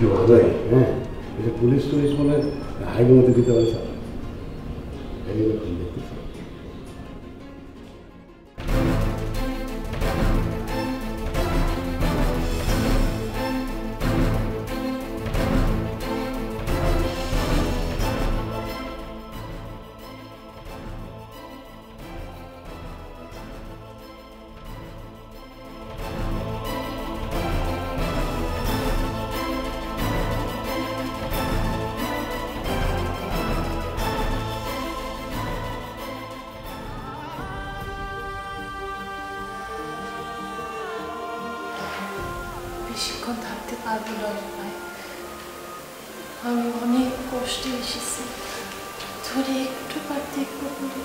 কি ভালোই হ্যাঁ এটা পুলিশ টুলিশ বলে হাইওয়ে মধ্যে দিতে পারে স্যার দেখতেছি বেশিক্ষণ থাকতে পারবো না ভাই, আমি অনেক কষ্টে এসেছি, ধরে একটু বার দেখবো বলে।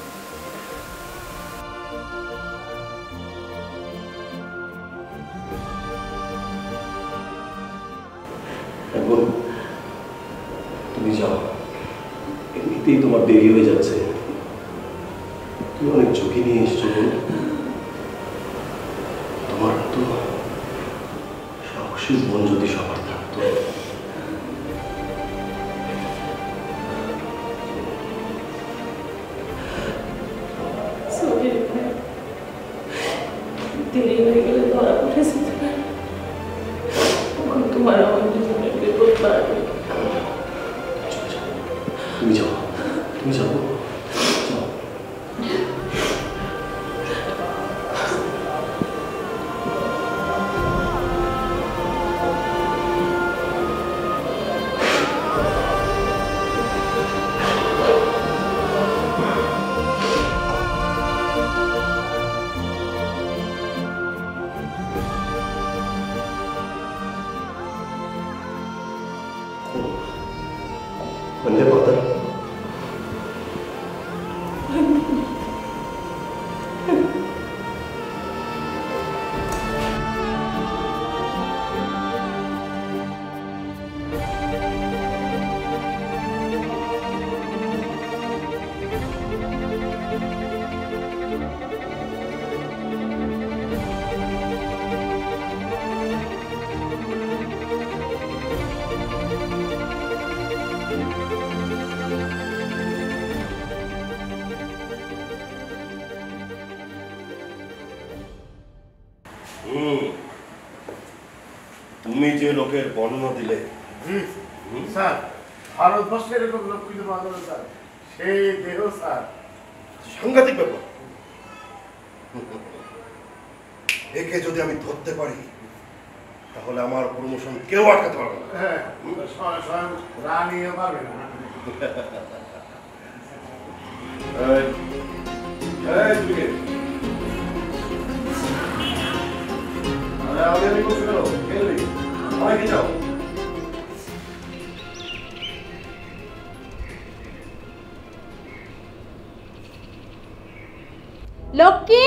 তুমি যাও, এমনিতেই তোমার দেরি হয়ে যাচ্ছে, তুমি অনেক ঝুঁকি নিয়ে এসছো। তোমার তো সাহসী মন যদি সবার থাকতো। দেরি হয়ে গেলে ধরা পড়েছে, তখন তোমার আমার দুজনের বিপদ বাড়বে। তুমি যাও, তুমি যাও। Bende patah. তুমি যে লোকের বর্ণনা দিলে, স্যার ভারতবর্ষের এরকম লোক কিন্তু পাওয়া যাবে স্যার, সেই দেহ স্যার, সাংঘাতিক ব্যাপার। একে যদি আমি ধরতে পারি তাহলে আমার প্রমোশন কেউ আটকাতে পারবে না। হ্যাঁ স্বয়ং রানিও পারবে না। লক্ষ্মী,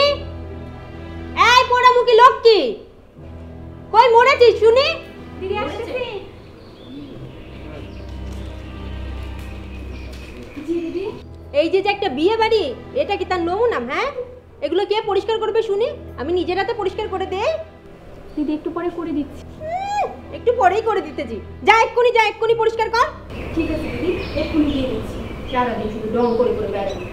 এই পোড়ামুখী লক্ষ্মী, কই মরেছিস শুনি? দিদি আসছে। জি দিদি। এই যে একটা বিয়ে বাড়ি, এটা কি তার নমুনা? হ্যাঁ, এগুলো কে পরিষ্কার করবে শুনি? আমি নিজের হাতে পরিষ্কার করে দেই। দিদি একটু পরে করে দিচ্ছি। একটু পরেই করে দিতেছি। যা এক্ষুনি পরিষ্কার কর। ঠিক আছে দিদি, এক্ষুনি দিয়ে দিচ্ছি। সারাদিন শুধু ডং করে বেড়াবি।